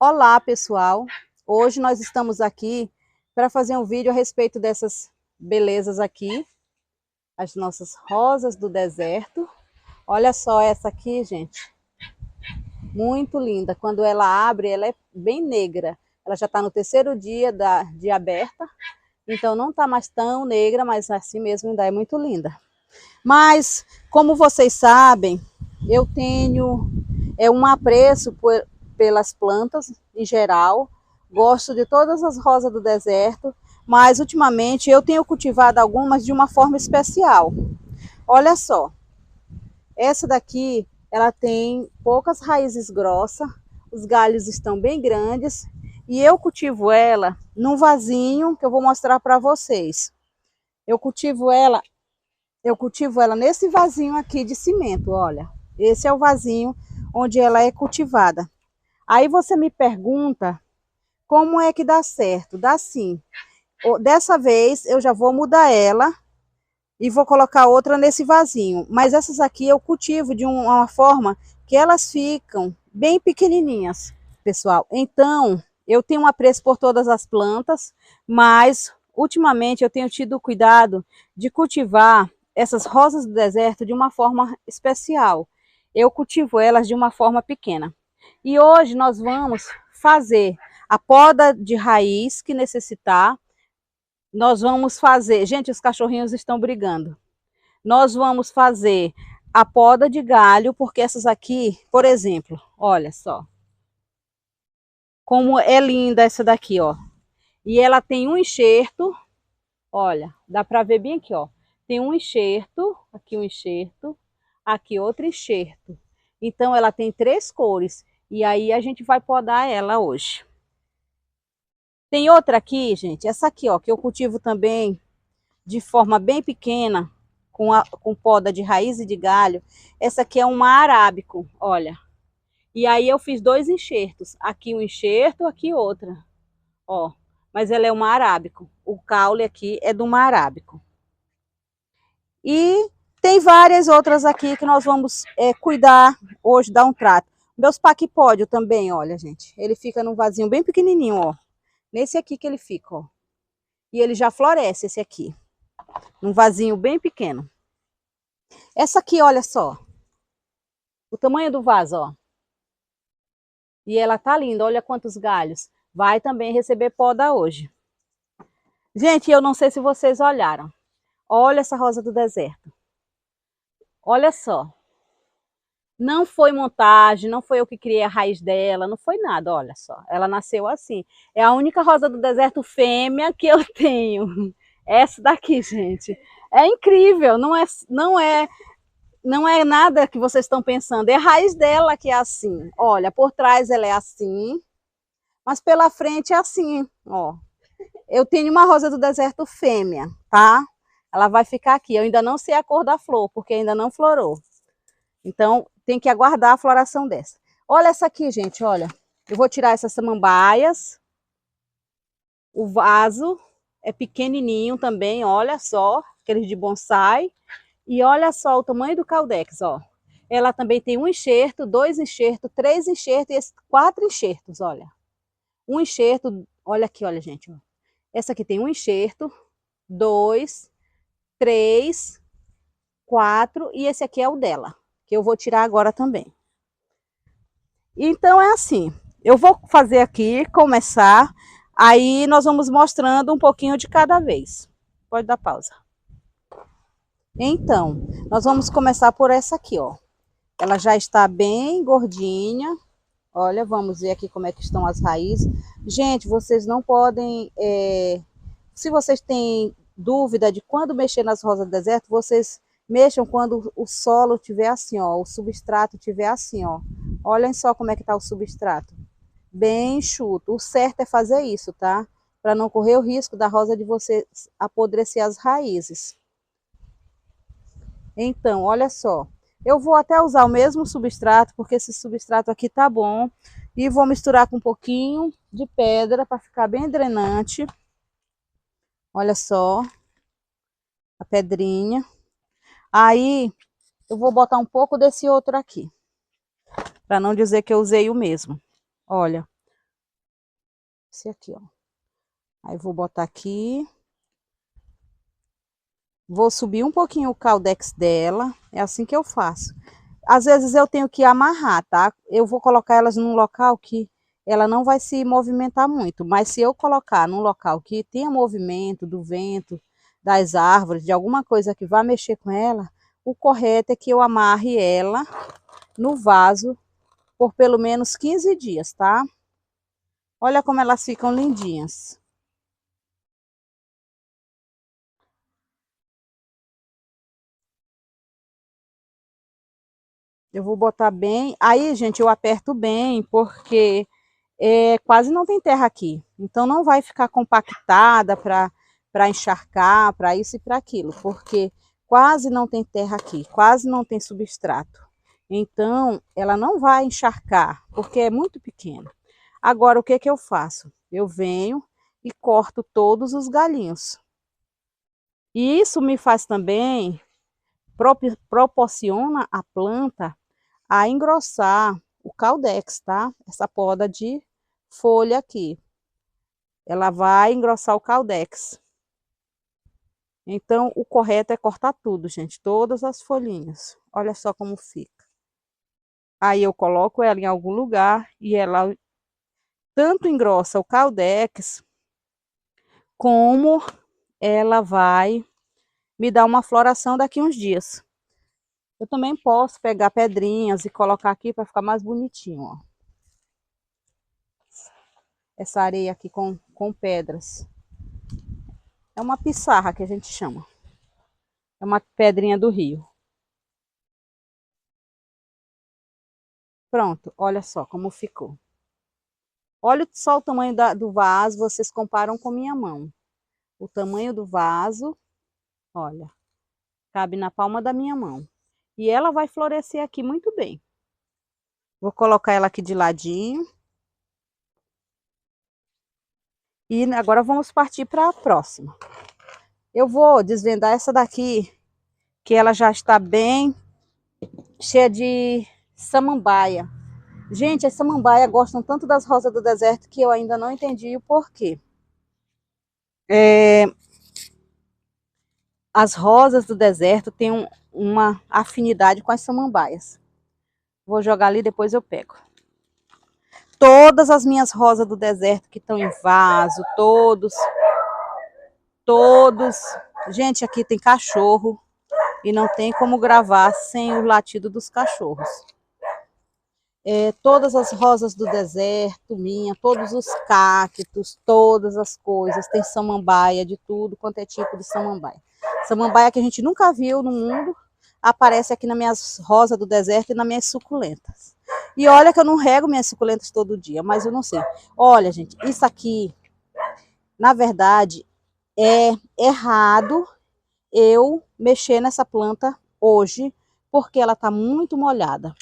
Olá, pessoal! Hoje nós estamos aqui para fazer um vídeo a respeito dessas belezas aqui, as nossas rosas do deserto. Olha só essa aqui, gente, muito linda. Quando ela abre, ela é bem negra. Ela já está no terceiro dia de aberta, então não está mais tão negra, mas assim mesmo ainda é muito linda. Mas, como vocês sabem, eu tenho um apreço pelas plantas em geral. Gosto de todas as rosas do deserto, mas ultimamente eu tenho cultivado algumas de uma forma especial. Olha só, essa daqui, ela tem poucas raízes grossas, os galhos estão bem grandes e eu cultivo ela num vasinho que eu vou mostrar para vocês. Eu cultivo ela nesse vasinho aqui de cimento, olha. Esse é o vasinho onde ela é cultivada. Aí você me pergunta como é que dá certo? Dá sim. Dessa vez eu já vou mudar ela e vou colocar outra nesse vasinho. Mas essas aqui eu cultivo de uma forma que elas ficam bem pequenininhas, pessoal. Então, eu tenho um apreço por todas as plantas, mas ultimamente eu tenho tido cuidado de cultivar essas rosas do deserto de uma forma especial. Eu cultivo elas de uma forma pequena. E hoje nós vamos fazer a poda de raiz que necessitar. Nós vamos fazer... Gente, os cachorrinhos estão brigando. Nós vamos fazer a poda de galho, porque essas aqui, por exemplo, olha só. Como é linda essa daqui, ó. E ela tem um enxerto, olha, dá para ver bem aqui, ó. Tem um enxerto, aqui outro enxerto. Então ela tem 3 cores. E aí a gente vai podar ela hoje. Tem outra aqui, gente, essa aqui, ó, que eu cultivo também de forma bem pequena, com poda de raiz e de galho. Essa aqui é uma arábico, olha. E aí eu fiz 2 enxertos, aqui um enxerto, aqui outra, ó. Mas ela é uma arábico, o caule aqui é de uma arábico. E tem várias outras aqui que nós vamos cuidar hoje, dar um trato. Meus paquipódio também, olha, gente, ele fica num vasinho bem pequenininho, ó. Nesse aqui que ele fica, ó. E ele já floresce, esse aqui. Num vasinho bem pequeno. Essa aqui, olha só. O tamanho do vaso, ó. E ela tá linda, olha quantos galhos. Vai também receber poda hoje. Gente, eu não sei se vocês olharam. Olha essa rosa do deserto. Olha só. Não foi montagem, não foi eu que criei a raiz dela, não foi nada, olha só. Ela nasceu assim. É a única rosa do deserto fêmea que eu tenho. Essa daqui, gente. É incrível, não é nada que vocês estão pensando. É a raiz dela que é assim. Olha, por trás ela é assim, mas pela frente é assim, ó. Eu tenho uma rosa do deserto fêmea, tá? Ela vai ficar aqui. Eu ainda não sei a cor da flor, porque ainda não florou. Então, tem que aguardar a floração dessa. Olha essa aqui, gente, olha. Eu vou tirar essas samambaias. O vaso é pequenininho também, olha só. Aqueles de bonsai. E olha só o tamanho do caldex, ó. Ela também tem um enxerto, 2 enxertos, 3 enxertos e 4 enxertos, olha. Um enxerto, olha aqui, olha, gente, ó. Essa aqui tem um enxerto, 2, 3, 4 e esse aqui é o dela, que eu vou tirar agora também. Então é assim, eu vou fazer aqui, começar, aí nós vamos mostrando um pouquinho de cada vez. Pode dar pausa. Então, nós vamos começar por essa aqui, ó. Ela já está bem gordinha. Olha, vamos ver aqui como é que estão as raízes. Gente, vocês não podem... se vocês têm dúvida de quando mexer nas rosas do deserto, vocês mexam quando o solo estiver assim, ó. O substrato estiver assim, ó. Olhem só como é que está o substrato. Bem enxuto. O certo é fazer isso, tá? Para não correr o risco da rosa de vocês apodrecer as raízes. Então, olha só. Eu vou até usar o mesmo substrato, porque esse substrato aqui tá bom. E vou misturar com um pouquinho de pedra para ficar bem drenante. Olha só. A pedrinha. Aí, eu vou botar um pouco desse outro aqui. Para não dizer que eu usei o mesmo. Olha. Esse aqui, ó. Aí vou botar aqui. Vou subir um pouquinho o caldex dela. É assim que eu faço. Às vezes eu tenho que amarrar, tá? Eu vou colocar elas num local que ela não vai se movimentar muito. Mas se eu colocar num local que tenha movimento do vento, das árvores, de alguma coisa que vá mexer com ela, o correto é que eu amarre ela no vaso por pelo menos 15 dias, tá? Olha como elas ficam lindinhas. Eu vou botar bem. Aí, gente, eu aperto bem, porque quase não tem terra aqui. Então, não vai ficar compactada para encharcar, para isso e para aquilo, porque quase não tem terra aqui, quase não tem substrato. Então, ela não vai encharcar, porque é muito pequena. Agora, o que que eu faço? Eu venho e corto todos os galhinhos. E isso me faz também, proporciona à planta a engrossar o caldex, tá? Essa poda de folha aqui. Ela vai engrossar o caldex. Então, o correto é cortar tudo, gente. Todas as folhinhas. Olha só como fica. Aí eu coloco ela em algum lugar e ela tanto engrossa o caldex, como ela vai me dar uma floração daqui uns dias. Eu também posso pegar pedrinhas e colocar aqui para ficar mais bonitinho, ó. Essa areia aqui com pedras. É uma pissarra que a gente chama. É uma pedrinha do rio. Pronto, olha só como ficou. Olha só o tamanho do vaso, vocês comparam com minha mão. O tamanho do vaso, olha, cabe na palma da minha mão. E ela vai florescer aqui muito bem. Vou colocar ela aqui de ladinho. E agora vamos partir para a próxima. Eu vou desvendar essa daqui, que ela já está bem cheia de samambaia. Gente, as samambaias gostam tanto das rosas do deserto que eu ainda não entendi o porquê. As rosas do deserto têm uma afinidade com as samambaias. Vou jogar ali, depois eu pego. Todas as minhas rosas do deserto que estão em vaso, todos. Gente, aqui tem cachorro e não tem como gravar sem o latido dos cachorros. Todas as rosas do deserto, todos os cactos, todas as coisas, tem samambaia de tudo quanto é tipo de samambaia. Samambaia que a gente nunca viu no mundo, aparece aqui nas minhas rosas do deserto e nas minhas suculentas. E olha que eu não rego minhas suculentas todo dia, mas eu não sei. Olha, gente, isso aqui, na verdade, é errado eu mexer nessa planta hoje, porque ela está muito molhada.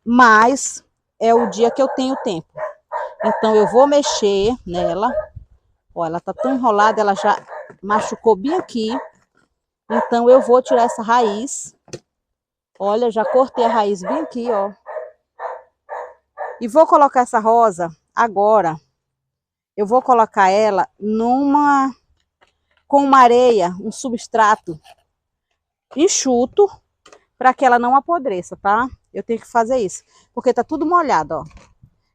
Mas é o dia que eu tenho tempo. Então eu vou mexer nela. Ó, ela tá tão enrolada, ela já machucou bem aqui. Então eu vou tirar essa raiz. Olha, já cortei a raiz bem aqui, ó. E vou colocar essa rosa agora. Eu vou colocar ela com uma areia, um substrato enxuto, para que ela não apodreça, tá? Eu tenho que fazer isso, porque tá tudo molhado, ó.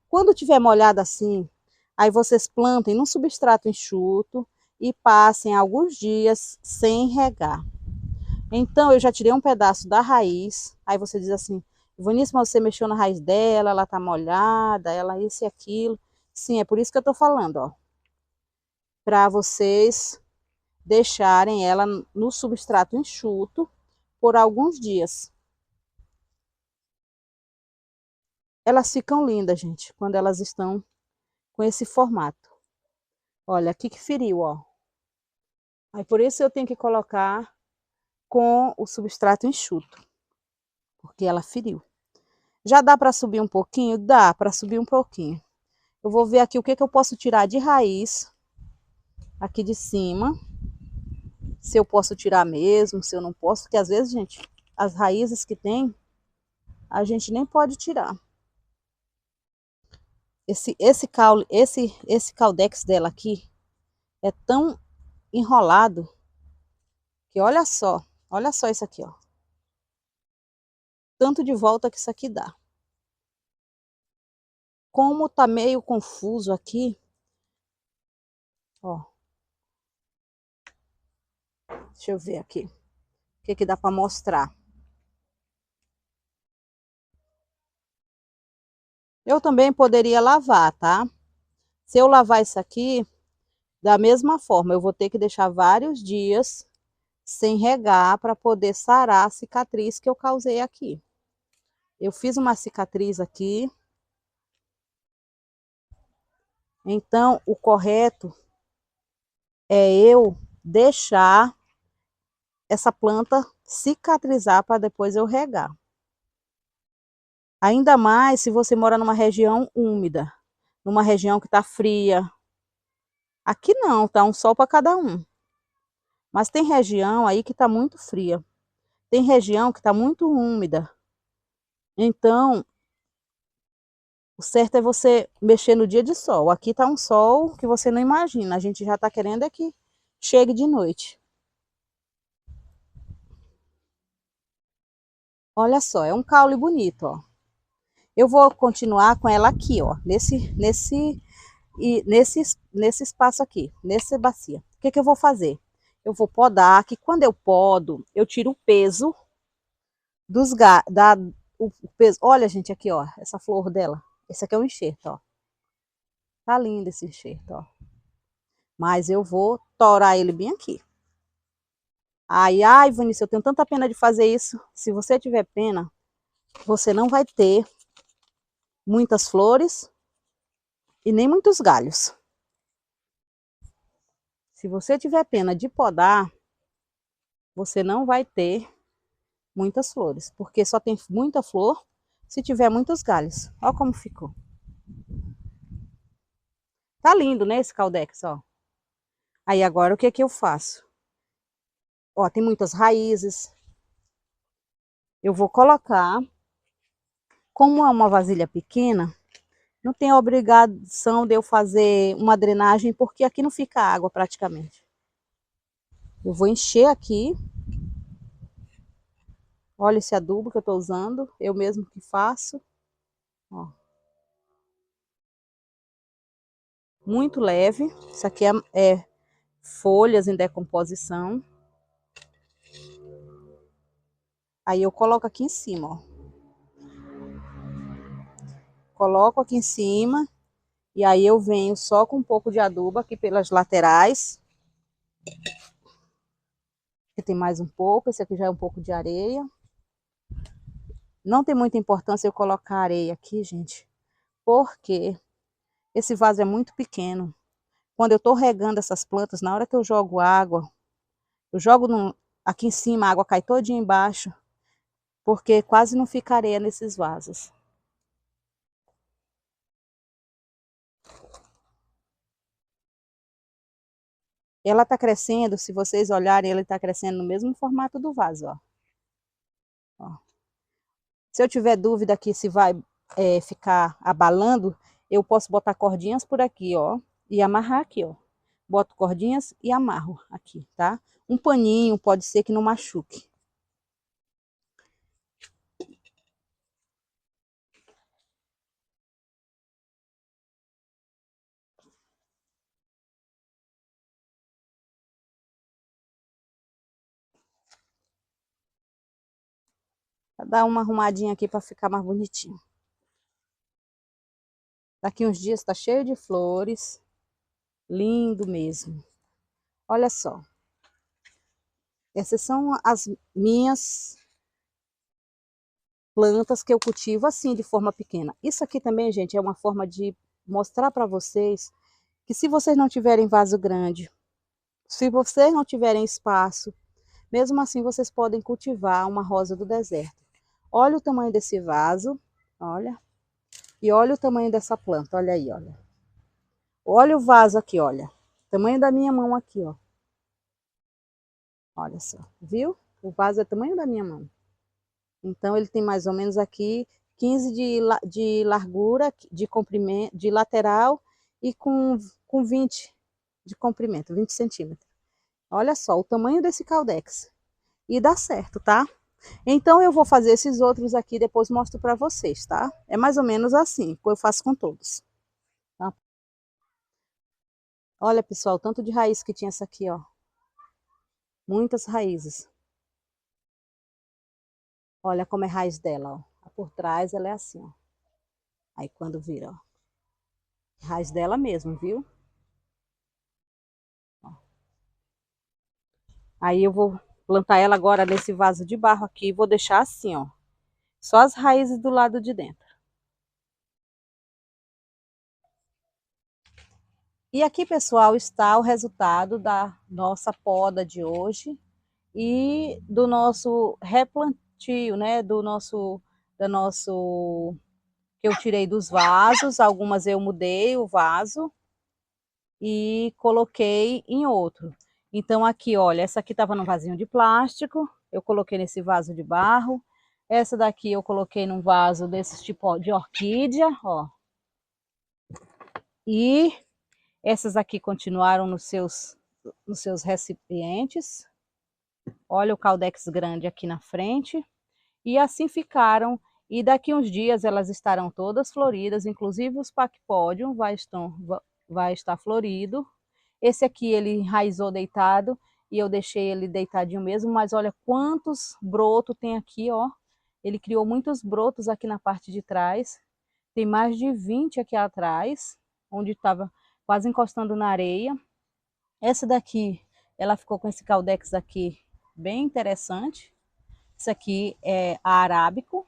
Quando tiver molhado assim, aí vocês plantem num substrato enxuto e passem alguns dias sem regar. Então, eu já tirei um pedaço da raiz. Aí você diz assim, Ivanice, mas você mexeu na raiz dela, ela tá molhada, ela isso e aquilo. Sim, é por isso que eu tô falando, ó. Para vocês deixarem ela no substrato enxuto por alguns dias. Elas ficam lindas, gente, quando elas estão com esse formato. Olha, aqui que feriu, ó. Aí por isso eu tenho que colocar com o substrato enxuto, porque ela feriu. Já dá para subir um pouquinho? Dá para subir um pouquinho. Eu vou ver aqui o que eu posso tirar de raiz, aqui de cima. Se eu posso tirar mesmo, se eu não posso, porque às vezes, gente, as raízes que tem, a gente nem pode tirar. esse caldex dela aqui é tão enrolado que olha só isso aqui, ó. Tanto de volta que isso aqui dá. Como tá meio confuso aqui, ó. Deixa eu ver aqui. O que que dá para mostrar? Eu também poderia lavar, tá? Se eu lavar isso aqui, da mesma forma, eu vou ter que deixar vários dias sem regar para poder sarar a cicatriz que eu causei aqui. Eu fiz uma cicatriz aqui. Então, o correto é eu deixar essa planta cicatrizar para depois eu regar. Ainda mais se você mora numa região úmida, numa região que está fria. Aqui não, tá um sol para cada um. Mas tem região aí que está muito fria. Tem região que está muito úmida. Então, o certo é você mexer no dia de sol. Aqui está um sol que você não imagina. A gente já está querendo é que chegue de noite. Olha só, é um caule bonito, ó. Eu vou continuar com ela aqui, ó, nesse espaço aqui, nessa bacia. O que que eu vou fazer? Eu vou podar, que quando eu podo, eu tiro o peso dos o peso. Olha, gente, aqui, ó, essa flor dela. Esse aqui é um enxerto, ó. Tá lindo esse enxerto, ó. Mas eu vou torar ele bem aqui. Ai, Vinícius, eu tenho tanta pena de fazer isso. Se você tiver pena, você não vai ter muitas flores e nem muitos galhos. Se você tiver pena de podar, você não vai ter muitas flores, porque só tem muita flor se tiver muitos galhos. Olha como ficou. Tá lindo, né, esse caldex, ó. Aí agora o que que eu faço? Ó, tem muitas raízes. Eu vou colocar, como é uma vasilha pequena, não tem obrigação de eu fazer uma drenagem, porque aqui não fica água praticamente. Eu vou encher aqui. Olha esse adubo que eu tô usando, eu mesmo que faço. Ó. Muito leve. Isso aqui é folhas em decomposição. Aí eu coloco aqui em cima, ó. Coloco aqui em cima. E aí eu venho só com um pouco de adubo aqui pelas laterais. Aqui tem mais um pouco, esse aqui já é um pouco de areia. Não tem muita importância eu colocar areia aqui, gente, porque esse vaso é muito pequeno. Quando eu tô regando essas plantas, na hora que eu jogo água, eu jogo aqui em cima, a água cai todinha embaixo, porque quase não fica areia nesses vasos. Ela tá crescendo, se vocês olharem, ela tá crescendo no mesmo formato do vaso, ó. Ó. Se eu tiver dúvida aqui se vai ficar abalando, eu posso botar cordinhas por aqui, ó, e amarrar aqui, ó. Boto cordinhas e amarro aqui, tá? Um paninho pode ser que não machuque. Pra dar uma arrumadinha aqui para ficar mais bonitinho. Daqui uns dias tá cheio de flores. Lindo mesmo. Olha só. Essas são as minhas plantas que eu cultivo assim, de forma pequena. Isso aqui também, gente, é uma forma de mostrar para vocês que se vocês não tiverem vaso grande, se vocês não tiverem espaço, mesmo assim vocês podem cultivar uma rosa do deserto. Olha o tamanho desse vaso, olha. E olha o tamanho dessa planta, olha aí, olha. Olha o vaso aqui, olha. Tamanho da minha mão aqui, ó. Olha só, viu? O vaso é o tamanho da minha mão. Então, ele tem mais ou menos aqui 15 de largura, de comprimento, de lateral, e com 20 de comprimento, 20 centímetros. Olha só o tamanho desse caldex. E dá certo, tá? Então eu vou fazer esses outros aqui, depois mostro para vocês, tá? É mais ou menos assim que eu faço com todos. Tá? Olha, pessoal, o tanto de raiz que tinha essa aqui, ó. Muitas raízes. Olha como é a raiz dela, ó. Por trás ela é assim, ó. Aí quando vira, ó. Raiz dela mesmo, viu? Ó. Aí eu vou plantar ela agora nesse vaso de barro aqui e vou deixar assim, ó. Só as raízes do lado de dentro. E aqui, pessoal, está o resultado da nossa poda de hoje e do nosso replantio, né? Que eu tirei dos vasos. Algumas eu mudei o vaso e coloquei em outro. Então aqui, olha, essa aqui estava num vasinho de plástico, eu coloquei nesse vaso de barro. Essa daqui eu coloquei num vaso desse tipo de orquídea, ó. E essas aqui continuaram nos seus recipientes. Olha o caldex grande aqui na frente. E assim ficaram. E daqui uns dias elas estarão todas floridas, inclusive os paquipódium vai estar florido. Esse aqui ele enraizou deitado e eu deixei ele deitadinho mesmo, mas olha quantos brotos tem aqui, ó. Ele criou muitos brotos aqui na parte de trás. Tem mais de 20 aqui atrás, onde estava quase encostando na areia. Essa daqui, ela ficou com esse caldex aqui bem interessante. Isso aqui é arábico.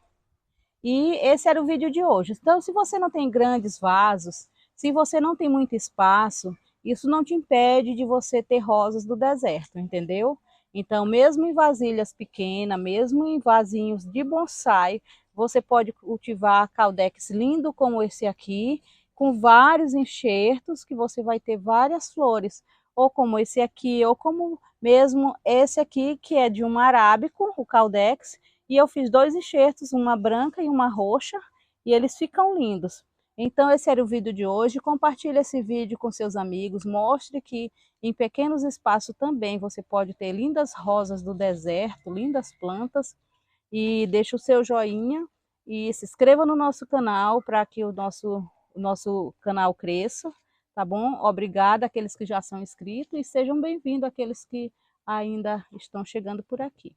E esse era o vídeo de hoje. Então, se você não tem grandes vasos, se você não tem muito espaço, isso não te impede de você ter rosas do deserto, entendeu? Então, mesmo em vasilhas pequenas, mesmo em vasinhos de bonsai, você pode cultivar caldex lindo como esse aqui, com vários enxertos, que você vai ter várias flores, ou como esse aqui, ou como mesmo esse aqui, que é de um arábico, o caldex, e eu fiz 2 enxertos, uma branca e uma roxa, e eles ficam lindos. Então esse era o vídeo de hoje. Compartilhe esse vídeo com seus amigos, mostre que em pequenos espaços também você pode ter lindas rosas do deserto, lindas plantas, e deixe o seu joinha e se inscreva no nosso canal para que o nosso canal cresça, tá bom? Obrigada àqueles que já são inscritos e sejam bem-vindos àqueles que ainda estão chegando por aqui.